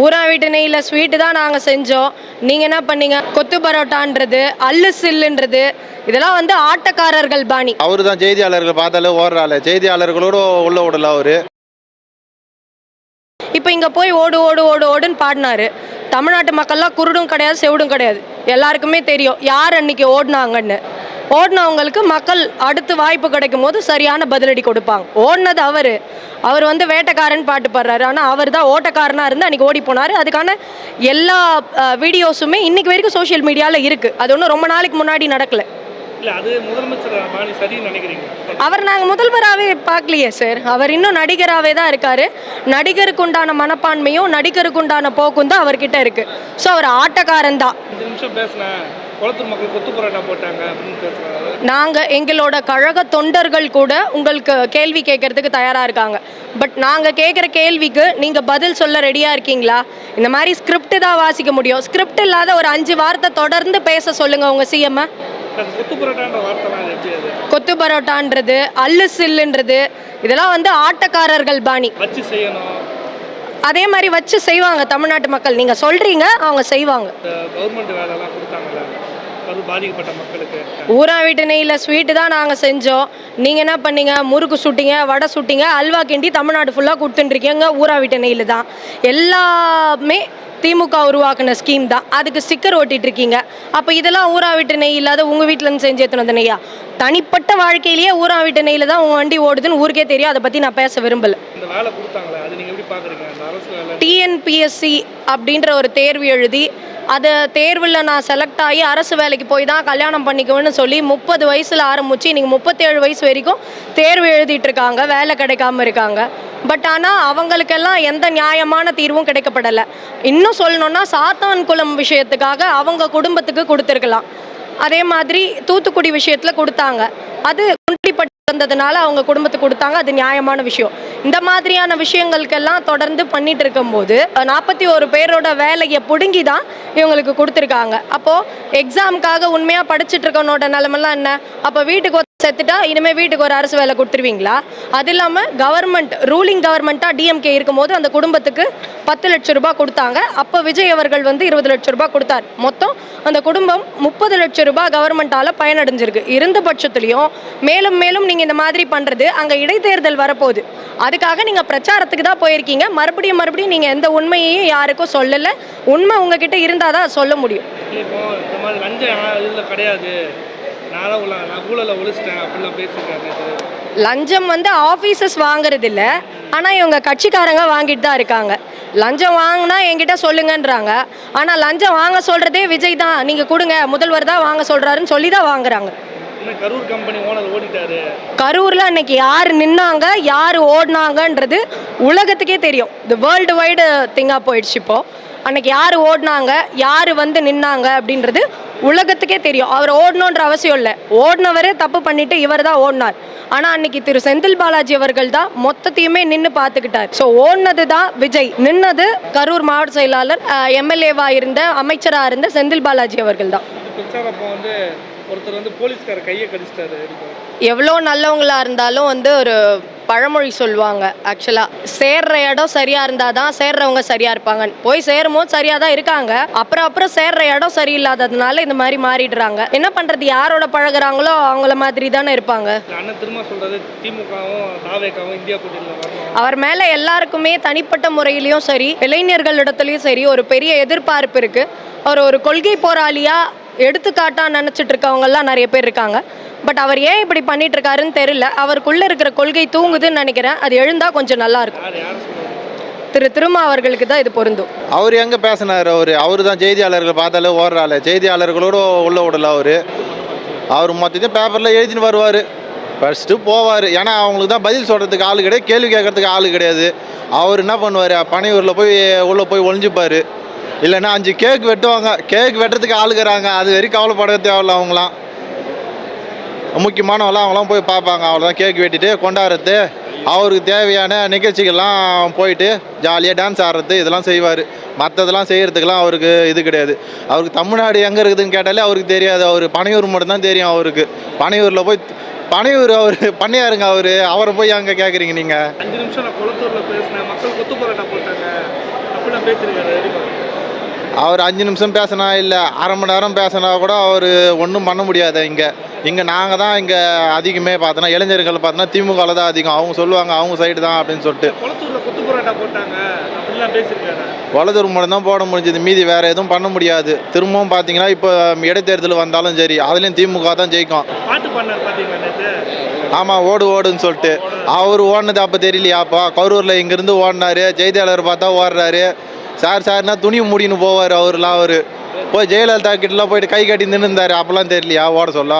ஊரா வீட்டு நெய்யில் ஸ்வீட்டு தான் நாங்கள் செஞ்சோம். நீங்கள் என்ன பண்ணீங்க? கொத்து பரோட்டான்றது, அல்லு சில்லுன்றது, இதெல்லாம் வந்து ஆட்டக்காரர்கள் பாணி. அவரு தான் செய்தியாளர்கள் பார்த்தாலே ஓடுறாள், செய்தியாளர்களோட உள்ள விடல அவரு. இப்போ இங்கே போய் ஓடு ஓடு ஓடு ஓடுன்னு பாடினாரு. தமிழ்நாட்டு மக்கள்லாம் குருடும் கிடையாது, செவிடும் கிடையாது. எல்லாருக்குமே தெரியும் யார் அன்னைக்கு ஓடினாங்கன்னு. ஓடினவங்களுக்கு மக்கள் அடுத்து வாய்ப்பு கிடைக்கும் போது சரியான பதிலடி கொடுப்பாங்க. ஓடினது அவர் வந்து வேட்டைக்காரன் பாட்டு பாடுறாரு. ஆனால் அவர் தான் ஓட்டக்காரனாக இருந்து அன்றைக்கி ஓடி போனார். அதுக்கான எல்லா வீடியோஸுமே இன்றைக்கி வரைக்கும் சோஷியல் மீடியாவில் இருக்குது. அது ஒன்றும் ரொம்ப நாளைக்கு முன்னாடி நடக்கலை. அது முதலமைச்சர் பாணி சரின்னு நினைக்கிறீங்க? அவர் நாங்கள் முதல்வராகவே பார்க்கலையே சார். அவர் இன்னும் நடிகராகவே தான் இருக்கார். நடிகருக்கு உண்டான மனப்பான்மையும் நடிகருக்கு உண்டான போக்கும் தான் அவர்கிட்ட இருக்குது. ஸோ அவர் ஆட்டக்காரன் தான். 5 நிமிஷம் பேசினேன், குளத்தூர் மக்கள் கொத்து பரோட்டா போட்டாங்க அப்படின்னு பேசுகிறாங்க. நாங்கள் எங்களோட கழக தொண்டர்கள் கூட உங்களுக்கு கேள்வி கேட்கறதுக்கு தயாராக இருக்காங்க. பட் நாங்கள் கேட்குற கேள்விக்கு நீங்கள் பதில் சொல்ல ரெடியாக இருக்கீங்களா? இந்த மாதிரி ஸ்கிரிப்ட் தான் வாசிக்க முடியும். ஸ்கிரிப்ட் இல்லாத ஒரு 5 வார்த்தை தொடர்ந்து பேச சொல்லுங்கள் உங்கள் சிஎம்மை. கொத்து பரோட்டான்ற வார்த்தைலாம் எப்படி? அது கொத்து பரோட்டான்றது, அல்லு சில்லுன்றது, இதெல்லாம் வந்து ஆட்டக்காரர்கள் பாணி. வச்சு செய்யணும். அதே மாதிரி வச்சு செய்வாங்க தமிழ்நாட்டு மக்கள். நீங்கள் சொல்கிறீங்க, அவங்க செய்வாங்க. கவர்மெண்ட் வேலைலாம் கொடுத்தாங்கல்ல, அது பாதிக்கப்பட்ட மக்களுக்கு. ஊரா வீட்டு நெய்யில் ஸ்வீட்டு தான் நாங்கள் செஞ்சோம். நீங்கள் என்ன பண்ணீங்க? முறுக்கு சுட்டிங்க, வடை சுட்டிங்க, அல்வா கிண்டி தமிழ்நாடு ஃபுல்லாக கொடுத்துட்டுருக்கீங்க. ஊரா வீட்டு நெய்யில் தான் எல்லாமே திமுக உருவாக்குன ஸ்கீம் தான். அதுக்கு ஸ்டிக்கர் ஓட்டிட்டு இருக்கீங்க. அப்போ இதெல்லாம் ஊரா வீட்டு நெய் இல்லாத உங்கள் வீட்டிலேருந்து செஞ்சு எடுத்துன்னு வந்த நெய்யா? தனிப்பட்ட வாழ்க்கையிலேயே ஊரா வீட்டு நெய்யில் தான் உங்கள் வண்டி ஓடுதுன்னு ஊருக்கே தெரியும். அதை பற்றி நான் பேச விரும்பலை. இந்த வேலை கொடுத்தாங்களே, அது நீங்கள் எப்படி பார்க்குறீங்க? அந்த அரசு வேலை டிஎன்பிஎஸ்சி அப்படின்ற ஒரு தேர்வு எழுதி, அதை தேர்வில் நான் செலக்ட் ஆகி அரசு வேலைக்கு போய் தான் கல்யாணம் பண்ணிக்குவேன்னு சொல்லி 30 வயசில் ஆரம்பித்து இன்றைக்கி 37 வயசு வரைக்கும் தேர்வு எழுதிட்டு இருக்காங்க. வேலை கிடைக்காம இருக்காங்க. பட் ஆனால் அவங்களுக்கெல்லாம் எந்த நியாயமான தீர்வும் கிடைக்கப்படலை. இன்னும் சொல்லணுன்னா சாத்தான்குளம் விஷயத்துக்காக அவங்க குடும்பத்துக்கு கொடுத்துருக்கலாம். அதே மாதிரி தூத்துக்குடி விஷயத்தில் கொடுத்தாங்க. அது குண்டிப்பட்டு வந்ததுனால அவங்க குடும்பத்துக்கு கொடுத்தாங்க. அது நியாயமான விஷயம். இந்த மாதிரியான விஷயங்களுக்கெல்லாம் தொடர்ந்து பண்ணிட்டு இருக்கும்போது 41 பேரோட வேலையை பிடுங்கி தான் இவங்களுக்கு கொடுத்துருக்காங்க. அப்போது எக்ஸாமுக்காக உண்மையாக படிச்சுட்டு இருக்கவனோட நிலமெல்லாம் என்ன? அப்போ வீட்டுக்கு செத்துட்டா இனிமேல் வீட்டுக்கு ஒரு அரசு வேலை கொடுத்துருவீங்களா? அது இல்லாமல் கவர்மெண்ட் ரூலிங் கவர்மெண்ட்டாக டிஎம்கே இருக்கும்போது அந்த குடும்பத்துக்கு 10 லட்சம் ரூபாய் கொடுத்தாங்க. அப்போ விஜய் அவர்கள் வந்து 20 லட்சம் ரூபாய் கொடுத்தார். மொத்தம் அந்த குடும்பம் 30 லட்சம் ரூபாய் கவர்மெண்ட்டால் பயனடைஞ்சிருக்கு. இருந்த பட்சத்துலையும் மேலும் மேலும் நீங்கள் இந்த மாதிரி பண்ணுறது, அங்கே இடைத்தேர்தல் வரப்போகுது. அதுக்காக நீங்கள் பிரச்சாரத்துக்கு தான் போயிருக்கீங்க. மறுபடியும் நீங்கள் எந்த உண்மையையும் யாருக்கும் சொல்லலை. உண்மை உங்ககிட்ட இருந்தால் தான் சொல்ல முடியும். இப்போ இந்த மாதிரி லஞ்சம் இதில் கிடையாது, நான் ஊழலை ஒழிச்சிட்டேன் அப்படிலாம் பேசியிருக்காரு. லஞ்சம் வந்து ஆஃபீஸர்ஸ் வாங்குறது இல்லை, ஆனால் இவங்க கட்சிக்காரங்க வாங்கிட்டு தான் இருக்காங்க. லஞ்சம் வாங்கினா என்கிட்ட சொல்லுங்கன்றாங்க. ஆனால் லஞ்சம் வாங்க சொல்கிறதே விஜய் தான். நீங்கள் கொடுங்க, முதல்வர் தான் வாங்க சொல்கிறாருன்னு சொல்லி தான் வாங்குறாங்க. கரூர் கம்பெனி ஓனர் ஓடிட்டாரு. கரூரில் அன்னைக்கு யார் நின்னாங்க, யார் ஓடினாங்கன்றது உலகத்துக்கே தெரியும். இது வேர்ல்டு வைடு திங்காக போயிடுச்சு. இப்போது அன்னைக்கு யார் ஓடினாங்க, யார் வந்து நின்னாங்க அப்படின்றது உலகத்துக்கே தெரியும். அவர் ஓடணுன்ற அவசியம் இல்லை. ஓடினவரே தப்பு பண்ணிட்டு இவர் தான் ஓடினார். ஆனால் அன்னைக்கு திரு செந்தில் பாலாஜி அவர்கள் தான் மொத்தத்தையுமே நின்று பார்த்துக்கிட்டார். ஸோ ஓடினது தான் விஜய், நின்னது கரூர் மாவட்ட செயலாளர் எம்எல்ஏவாக இருந்த அமைச்சராக இருந்த செந்தில் பாலாஜி அவர்கள் தான். பிரச்சாரப்போ வந்து ஒருத்தர் வந்து போலீஸ்கார கையை கடிச்சிட்டாரு. எவ்வளோ நல்லவங்களாக இருந்தாலும் வந்து ஒரு பழமொழி சொல்லுவாங்க. ஆக்சுவலாக சேர்ற இடம் சரியாக இருந்தால் தான் சேர்றவங்க சரியாக இருப்பாங்க. போய் சேரும்போது சரியாக தான் இருக்காங்க. அப்புறம் சேர்ற இடம் சரியில்லாததுனால இந்த மாதிரி மாறிடுறாங்க. என்ன பண்ணுறது? யாரோட பழகுறாங்களோ அவங்கள மாதிரி தானே இருப்பாங்க. அண்ணன் திரும்ப சொல்கிறது திமுகவும் தாவேகாவும் இந்தியா கூட்டணியில் வரணும். அவர் மேலே எல்லாருக்குமே தனிப்பட்ட முறையிலையும் சரி, இளைஞர்களிடத்துலையும் சரி ஒரு பெரிய எதிர்பார்ப்பு இருக்குது. அவர் ஒரு கொள்கை போராளியாக எடுத்துக்காட்டாக நினச்சிட்டு இருக்கவங்கெல்லாம் நிறைய பேர் இருக்காங்க. பட் அவர் ஏன் இப்படி பண்ணிட்டு இருக்காருன்னு தெரியல. அவருக்குள்ளே இருக்கிற கொள்கை தூங்குதுன்னு நினைக்கிறேன். அது எழுந்தால் கொஞ்சம் நல்லா இருக்கும். திருமா அவர்களுக்கு தான் இது பொருந்தும். அவர் எங்கே பேசினார்? அவர் தான் செய்தியாளர்கள் பார்த்தாலே ஓடுறாள், செய்தியாளர்களோட உள்ள விடல. அவர் மொத்தத்தையும் பேப்பரில் எழுதின்னு வருவார், படிச்சுட்டு போவார். ஏன்னா அவங்களுக்கு தான் பதில் சொல்கிறதுக்கு ஆள் கிடையாது, கேள்வி கேட்கறதுக்கு ஆள் கிடையாது. அவர் என்ன பண்ணுவார்? பனையூரில் போய் உள்ளே போய் ஒழிஞ்சுப்பார். இல்லைன்னா 5 கேக் வெட்டுவாங்க. கேக் வெட்டுறதுக்கு ஆளுகிறாங்க. அது வரைக்கும் கவலைப்பட தேவையில்ல. அவங்களாம் முக்கியமானவெல்லாம் அவங்களாம் போய் பார்ப்பாங்க. அவ்வளோதான். கேக் வெட்டிட்டு கொண்டாடுறது, அவருக்கு தேவையான நிகழ்ச்சிகள்லாம் போயிட்டு ஜாலியாக டான்ஸ் ஆடுறது, இதெல்லாம் செய்வார். மற்றதெல்லாம் செய்கிறதுக்கெல்லாம் அவருக்கு இது கிடையாது. அவருக்கு தமிழ்நாடு எங்கே இருக்குதுன்னு கேட்டாலே அவருக்கு தெரியாது. அவர் பனையூர் மட்டும்தான் தெரியும் அவருக்கு. பனையூரில் போய் பனையூர் அவர் பண்ணியாருங்க. அவரை போய் அங்கே கேட்குறீங்க நீங்கள்? 5 நிமிஷம் நான் குளத்தூரில் பேசினேன், மக்கள் கொத்து பரோட்டா போட்டாங்க. அப்படிலாம் பேசியிருக்காரு எப்படி பார்க்குறீங்க? அவர் 5 நிமிஷம் பேசினா இல்லை அரை மணி நேரம் பேசினா கூட அவர் ஒன்றும் பண்ண முடியாது. இங்கே நாங்கள் தான் இங்கே அதிகமே பார்த்தோன்னா இளைஞர்கள் பார்த்தோன்னா திமுகவில் தான் அதிகம். அவங்க சொல்லுவாங்க அவங்க சைடு தான் அப்படின்னு சொல்லிட்டு. குளத்தூர்ல கொத்து பரோட்டா போட்டாங்க அப்படிலாம் பேசியிருக்காரு. வலதூர் மூலம் தான் போட முடிஞ்சது, மீதி வேறு எதுவும் பண்ண முடியாது. திரும்பவும் பார்த்தீங்கன்னா இப்போ இடைத்தேர்தல் வந்தாலும் சரி அதுலேயும் திமுக தான் ஜெயிக்கும். பாட்டு பாடினார் பார்த்தீங்களா நேற்று? ஆமாம் ஓடுன்னு சொல்லிட்டு அவர் ஓடினது அப்போ தெரியலையாப்பா. கரூரில் இங்கேருந்து ஓடினாரு, செய்தியாளர் பார்த்தா ஓடுறாரு. சார்னா துணி முடின்னு போவார் அவர்லாம். அவர் போய் ஜெயலலிதா கிட்டலாம் போயிட்டு கை கட்டி நின்றுந்தார், அப்போல்லாம் தெரியலையா ஓட சொல்ல.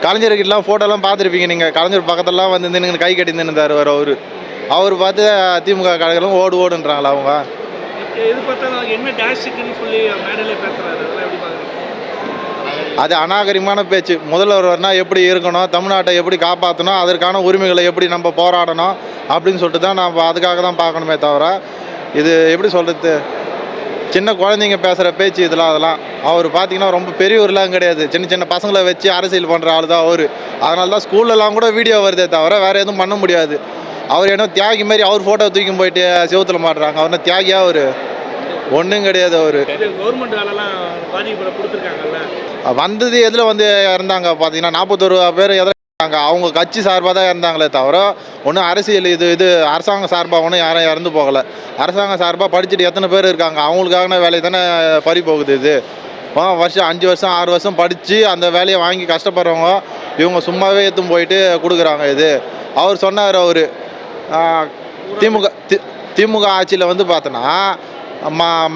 கலைஞர்கிட்டலாம் ஃபோட்டோலாம் பார்த்துருப்பீங்க நீங்கள், கலைஞர் பக்கத்துலலாம் வந்து நின்று கை கட்டி நின்றுந்தார் அவர் பார்த்து திமுக கழகம் ஓடுன்றாங்களா அவங்க. எது பார்த்தாலும் என்ன டேஷுக்குன்னு சொல்லி மேடையில பேசுறாரு, அதெல்லாம் எப்படி பார்க்குறீங்க? அது அநாகரிகமான பேச்சு. முதல்வர்னா எப்படி இருக்கணும், தமிழ்நாட்டை எப்படி காப்பாற்றணும், அதற்கான உரிமைகளை எப்படி நம்ம போராடணும் அப்படின்னு சொல்லிட்டு தான் நம்ம அதுக்காக தான் பார்க்கணுமே தவிர, இது எப்படி சொல்கிறது, சின்ன குழந்தைங்க பேசுகிற பேச்சு அதெல்லாம். அவர் பார்த்தீங்கன்னா ரொம்ப பெரியவர்லாம் கிடையாது, சின்ன பசங்களை வச்சு அரசியல் பண்ணுற ஆள் தான் அவர். அதனால தான் ஸ்கூல்லலாம் கூட வீடியோ வருதே தவிர வேறு எதுவும் பண்ண முடியாது. அவர் என்ன தியாகி மாதிரி அவர் ஃபோட்டோ தூக்கி போயிட்டு செவுத்தில் மாட்டுறாங்க. அவர் என்ன தியாகியாக அவர் ஒன்றும் கிடையாது. அவர் கவர்மெண்ட் வேலைலாம் பாதிப்பு கொடுத்துருக்காங்கல்ல, வந்தது எதில் வந்து இறந்தாங்க பார்த்தீங்கன்னா 41 பேர் எதில் இறந்தாங்க, அவங்க கட்சி சார்பாக தான் இறந்தாங்களே தவிர ஒன்றும் அரசியல் இது அரசாங்க சார்பாக ஒன்றும் யாரும் இறந்து போகலை. அரசாங்க சார்பாக படிச்சுட்டு எத்தனை பேர் இருக்காங்க, அவங்களுக்கான வேலை தானே பறி போகுது. இது வருஷம் 5 வருஷம் 6 வருஷம் படித்து அந்த வேலையை வாங்கி கஷ்டப்படுறவங்க இவங்க சும்மாவே எடுத்துன்னு போயிட்டு கொடுக்குறாங்க. இது அவர் சொன்னார். அவர் திமுக ஆட்சியில் வந்து பார்த்தோன்னா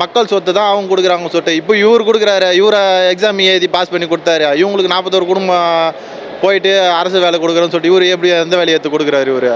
மக்கள் சொத்து தான் அவங்க கொடுக்குறாங்க சொத்து. இப்போ இவர் கொடுக்குறாரு, இவரை எக்ஸாம் எழுதி பாஸ் பண்ணி கொடுத்தாரு. இவங்களுக்கு 41 குடும்பம் போயிட்டு அரசு வேலை கொடுக்குறேன்னு சொல்லிட்டு இவர் எப்படி எந்த வேலையை எடுத்து கொடுக்குறாரு இவர்?